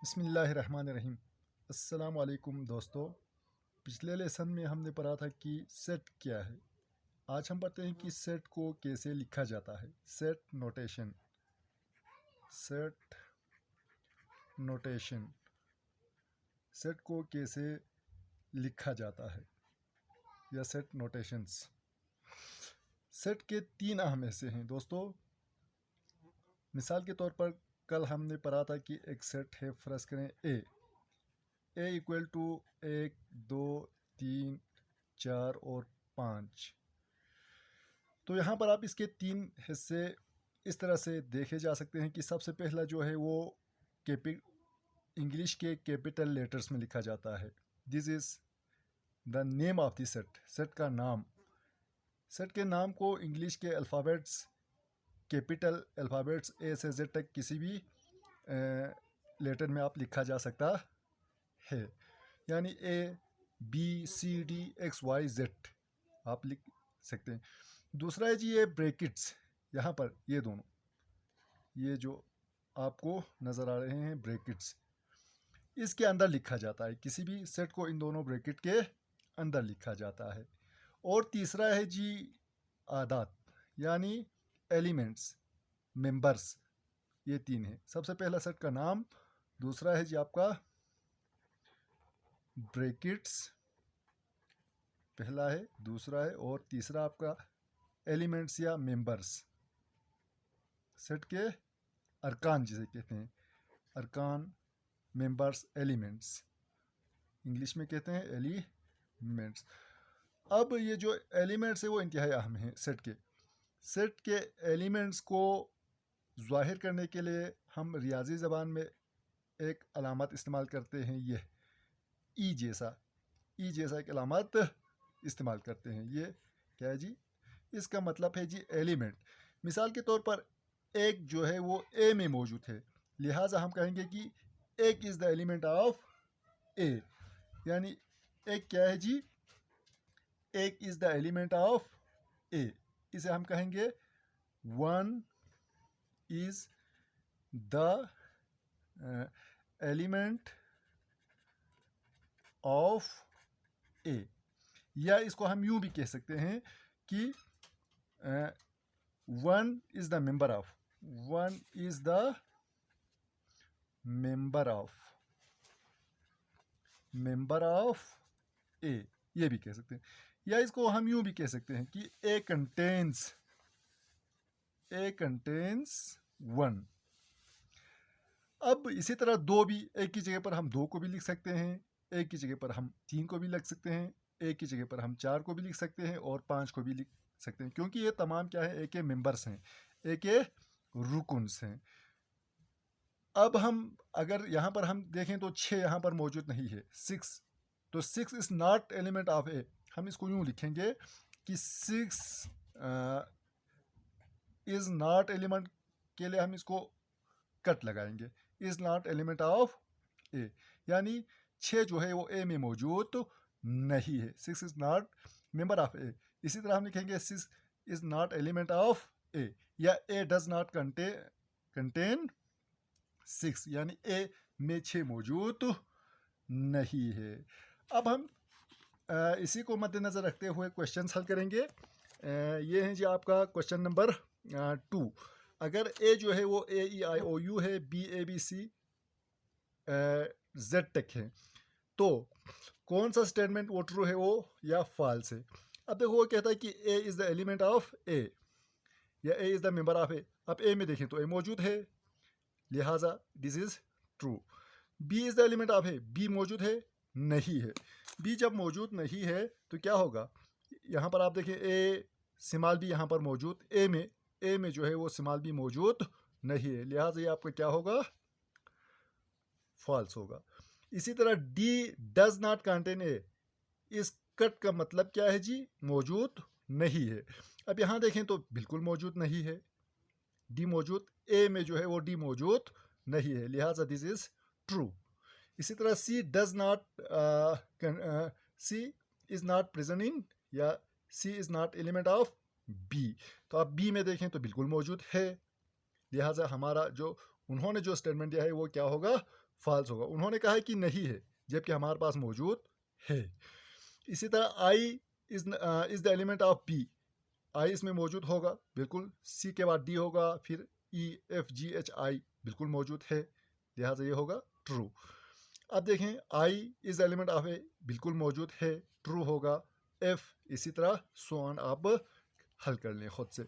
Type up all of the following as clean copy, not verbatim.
बिस्मिल्लाहिर्रहमानिर्रहीम। अस्सलाम वालेकुम दोस्तों। पिछले लेसन में हमने पढ़ा था कि सेट क्या है। आज हम पढ़ते हैं कि सेट को कैसे लिखा जाता है। Set notation. Set notation. Set को कैसे लिखा जाता है या सेट नोटेशंस। सेट के तीन अहम हिस्से हैं दोस्तों। मिसाल के तौर पर कल हमने पढ़ा था कि एक सेट है, फर्ज करें ए इक्वल टू 1 2 3 4 और 5। तो यहाँ पर आप इसके तीन हिस्से इस तरह से देखे जा सकते हैं कि सबसे पहला जो है वो इंग्लिश के कैपिटल लेटर्स में लिखा जाता है। This is the name of the set. Set का नाम। सेट के नाम को इंग्लिश के अल्फ़ाबेट्स, कैपिटल अल्फ़ाबेट्स ए से जेड तक किसी भी लेटर में आप लिखा जा सकता है। यानी A B C D X Y Z आप लिख सकते हैं। दूसरा है जी ये ब्रैकेट्स। यहाँ पर ये दोनों, ये जो आपको नज़र आ रहे हैं ब्रैकेट्स, इसके अंदर लिखा जाता है। किसी भी सेट को इन दोनों ब्रैकेट के अंदर लिखा जाता है। और तीसरा है जी आदात, यानी एलिमेंट्स, मेंबर्स। ये तीन है। सबसे पहला सेट का नाम, दूसरा है जी आपका ब्रैकेट्स, पहला है, दूसरा है, और तीसरा आपका एलिमेंट्स या मेंबर्स। सेट के अरकान जिसे कहते हैं, अरकान, मेंबर्स, एलिमेंट्स, इंग्लिश में कहते हैं एलिमेंट्स। अब ये जो एलिमेंट्स है वो इंतहाई अहम है सेट के। सेट के एलिमेंट्स को ज़ाहिर करने के लिए हम रियाजी ज़बान में एक अलामत इस्तेमाल करते हैं। ये ई जैसा एक अलामत इस्तेमाल करते हैं। ये क्या है जी? इसका मतलब है जी एलिमेंट। मिसाल के तौर पर एक जो है वो ए में मौजूद है, लिहाजा हम कहेंगे कि एक is the element of A. यानी एक क्या है जी? एक is the element of A. इसे हम कहेंगे one is the element of A. या इसको हम यूँ भी कह सकते हैं कि one is the member of, one is the member of A. ये भी कह सकते हैं। या इसको हम यूँ भी कह सकते हैं कि ए कंटेन्स वन। अब इसी तरह दो भी, एक की जगह पर हम दो को भी लिख सकते हैं, एक की जगह पर हम तीन को भी लिख सकते हैं, एक की जगह पर हम चार को भी लिख सकते हैं और पाँच को भी लिख सकते हैं, क्योंकि ये तमाम क्या है, एक के मेंबर्स हैं, एक के रुकुन्स हैं। अब हम अगर यहाँ पर हम देखें तो 6 यहाँ पर मौजूद नहीं है, 6। तो 6 इज़ नॉट एलिमेंट ऑफ ए। हम इसको यूँ लिखेंगे कि 6 इज़ नॉट एलिमेंट के लिए हम इसको कट लगाएंगे, is not element of A. यानी 6 जो है वो ए में मौजूद तो नहीं है। 6 इज़ नॉट मेंबर ऑफ ए। इसी तरह हम लिखेंगे 6 is not element of A, या ए डज नॉट कंटेन 6, यानी ए में 6 मौजूद तो नहीं है। अब हम इसी को मद्देनज़र रखते हुए क्वेश्चन हल करेंगे। ये है जी आपका क्वेश्चन नंबर 2। अगर ए जो है वो A E I O U है, B A B C Z तक है, तो कौन सा स्टेटमेंट वो ट्रू है वो या फॉल्स है। अब देखो वो कहता है कि A is the element of A, या A is the member of A. अब ए में देखें तो ए मौजूद है, लिहाजा this is true. B is the element of A, B मौजूद है, नहीं है। बी जब मौजूद नहीं है तो क्या होगा, यहाँ पर आप देखें ए स्मॉल बी यहाँ पर मौजूद, ए में जो है वो स्मॉल बी मौजूद नहीं है, लिहाजा ये आपका क्या होगा, फॉल्स होगा। इसी तरह D does not contain a, इस कट का मतलब क्या है जी, मौजूद नहीं है। अब यहाँ देखें तो बिल्कुल मौजूद नहीं है, डी मौजूद, ए में जो है वो डी मौजूद नहीं है, लिहाजा दिस इज ट्रू। इसी तरह C does not, C is not present in, या C is not element of B. तो आप बी में देखें तो बिल्कुल मौजूद है, लिहाजा हमारा जो उन्होंने जो स्टेटमेंट दिया है वो क्या होगा, फॉल्स होगा। उन्होंने कहा है कि नहीं है, जबकि हमारे पास मौजूद है। इसी तरह I is the element of B, I इसमें मौजूद होगा, बिल्कुल। सी के बाद डी होगा, फिर E F G H I बिल्कुल मौजूद है, लिहाजा ये होगा ट्रू। अब देखें, आई इज द एलिमेंट ऑफ ए, बिल्कुल मौजूद है, ट्रू होगा। एफ इसी तरह सो ऑन, आप हल कर लें खुद से।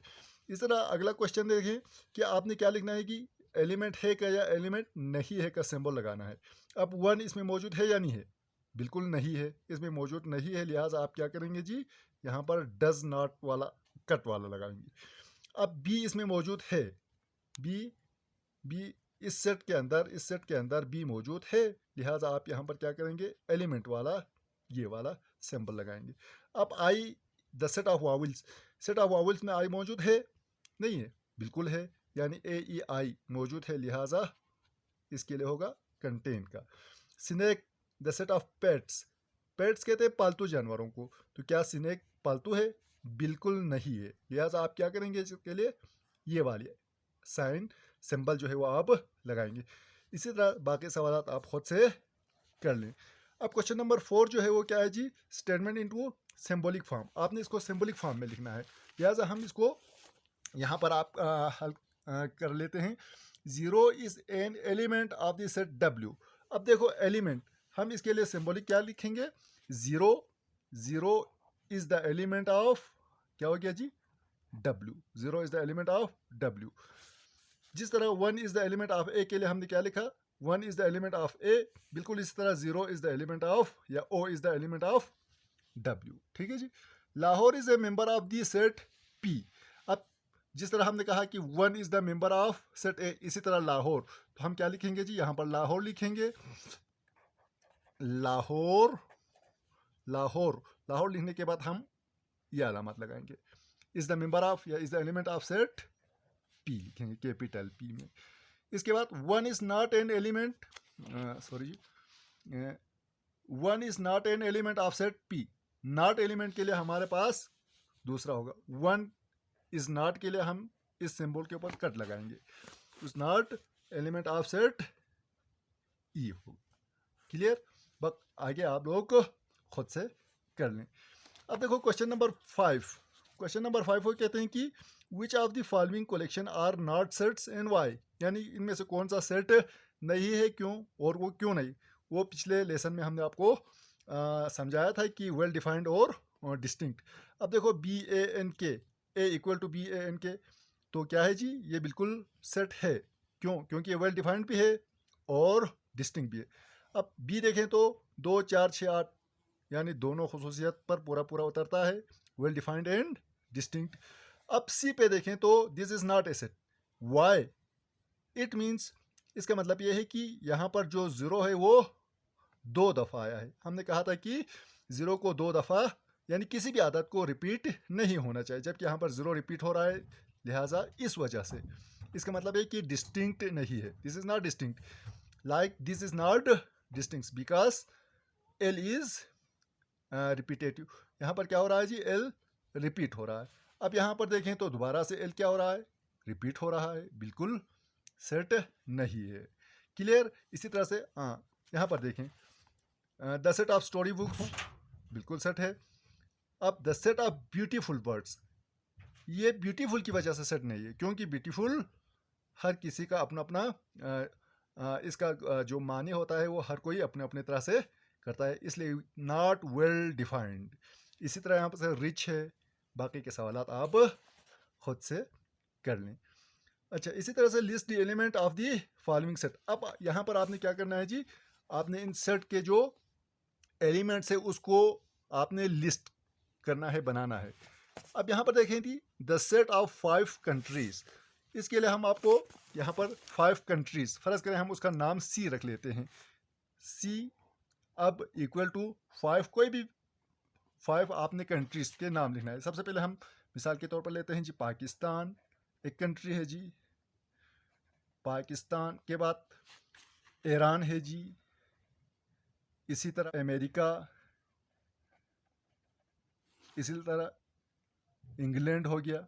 इस तरह अगला क्वेश्चन देखें कि आपने क्या लिखना है कि एलिमेंट है क्या या एलिमेंट नहीं है का सिंबल लगाना है। अब वन इसमें मौजूद है या नहीं है, बिल्कुल नहीं है, इसमें मौजूद नहीं है, लिहाजा आप क्या करेंगे जी, यहाँ पर डज नॉट वाला कट वाला लगाएंगे। अब बी इसमें मौजूद है, बी इस सेट के अंदर बी मौजूद है, लिहाजा आप यहाँ पर क्या करेंगे, एलिमेंट वाला ये वाला सिंबल लगाएंगे। अब I the set of vowels में आई मौजूद है, नहीं है, बिल्कुल है, यानी ए ई आई मौजूद है, लिहाजा इसके लिए होगा कंटेन का। Snake the set of pets कहते हैं पालतू जानवरों को, तो क्या स्नेक पालतू है, बिल्कुल नहीं है, लिहाजा आप क्या करेंगे, इसके लिए ये वाली साइन सिंबल जो है वो आप लगाएंगे। इसी तरह बाकी सवाल आप खुद से कर लें। अब क्वेश्चन नंबर 4 जो है वो क्या है जी, स्टेटमेंट इनटू सिंबॉलिक फॉर्म। आपने इसको सिंबॉलिक फॉर्म में लिखना है, लिहाजा हम इसको यहाँ पर आप हल कर लेते हैं। 0 is an element of the set W। अब देखो एलिमेंट, हम इसके लिए सिंबॉलिक क्या लिखेंगे, 0 इज द एलिमेंट ऑफ, क्या हो गया जी, W। 0 is the element of W। जिस तरह 1 is the element of A के लिए हमने क्या लिखा, 1 is the element of A, बिल्कुल इस तरह 0 इज द एलिमेंट ऑफ या O is the element of W। ठीक है जी। Lahore is a member of the set P। अब जिस तरह हमने कहा कि 1 is the member of set A, इसी तरह लाहौर, तो हम क्या लिखेंगे जी, यहाँ पर लाहौर लिखेंगे। लाहौर लिखने के बाद हम ये अलामत लगाएंगे, इज द मेंबर ऑफ या is the element of set P लिखेंगे, कैपिटल P में। इसके बाद 1 is not an element, 1 is not an element of set P। Not element के लिए हमारे पास दूसरा होगा, 1 इज नॉट के लिए हम इस सिंबल के ऊपर कट लगाएंगे, उस not element of set E होगा। क्लियर, बस आगे आप लोग खुद से कर लें। अब देखो क्वेश्चन नंबर 5 को कहते हैं कि which of the following collection are not sets and why, यानी इनमें से कौन सा सेट नहीं है, क्यों, और वो क्यों नहीं। वो पिछले लेसन में हमने आपको समझाया था कि वेल डिफाइंड और डिस्टिंक्ट। अब देखो BANK, A equal to BANK, तो क्या है जी, ये बिल्कुल सेट है, क्यों, क्योंकि ये वेल डिफाइंड भी है और डिस्टिंक्ट भी है। अब B देखें तो 2 4 6 8, यानी दोनों खुसूसियत पर पूरा उतरता है, वेल डिफाइंड एंड डिस्टिंक्ट। अब C पे देखें तो this is not a set, why, it means, इसका मतलब ये है कि यहाँ पर जो 0 है वो 2 दफ़ा आया है। हमने कहा था कि 0 को 2 दफ़ा, यानी किसी भी आदत को रिपीट नहीं होना चाहिए, जबकि यहाँ पर 0 रिपीट हो रहा है, लिहाजा इस वजह से इसका मतलब है कि डिस्टिंक्ट नहीं है, this is not distinct. Like this is not distinct because L is repetitive. यहाँ पर क्या हो रहा है जी, L रिपीट हो रहा है। अब यहाँ पर देखें तो दोबारा से L क्या हो रहा है, रिपीट हो रहा है, बिल्कुल सेट नहीं है। क्लियर, इसी तरह से यहाँ पर देखें the set of story books बिल्कुल सेट है। अब the set of beautiful birds, ये ब्यूटीफुल की वजह से सेट नहीं है, क्योंकि ब्यूटीफुल हर किसी का अपना अपना इसका जो मानी होता है वो हर कोई अपने अपने तरह से करता है, इसलिए नॉट वेल डिफाइंड। इसी तरह यहाँ पर से रिच है, बाकी के सवाल आप खुद से कर लें। अच्छा, इसी तरह से list the element of the following set. अब यहाँ पर आपने क्या करना है जी, आपने इन सेट के जो एलिमेंट्स है उसको आपने लिस्ट करना है, बनाना है। अब यहाँ पर देखें थी द सेट ऑफ 5 कंट्रीज, इसके लिए हम आपको यहाँ पर 5 कंट्रीज, फर्ज करें हम उसका नाम C रख लेते हैं, C अब इक्वल टू 5, कोई भी 5 आपने कंट्रीज के नाम लिखना है। सबसे पहले हम मिसाल के तौर पर लेते हैं जी पाकिस्तान, एक कंट्री है जी, पाकिस्तान के बाद ईरान है जी, इसी तरह अमेरिका, इसी तरह इंग्लैंड हो गया,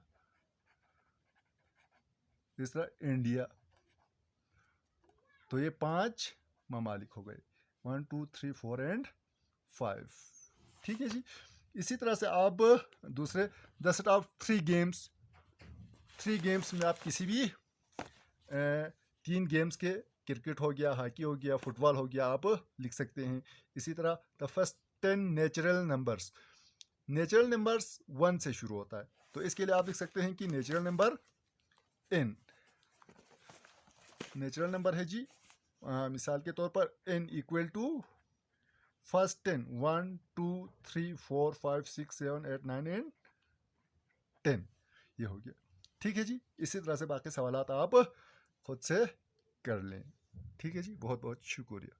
इस तरह इंडिया। तो ये 5 ममालिक हो गए, 1 2 3 4 एंड 5। ठीक है जी। इसी तरह से आप दूसरे the set of 3 games, 3 games में आप किसी भी 3 गेम्स के, क्रिकेट हो गया, हॉकी हो गया, फुटबॉल हो गया, आप लिख सकते हैं। इसी तरह the first 10 natural numbers, natural numbers 1 से शुरू होता है, तो इसके लिए आप लिख सकते हैं कि natural number n, natural number है जी मिसाल के तौर पर n equal to first 10, 1 2 3 4 5 6 7 8 9 and 10, ये हो गया। ठीक है जी। इसी तरह से बाकी सवालात आप खुद से कर लें। ठीक है जी, बहुत बहुत शुक्रिया।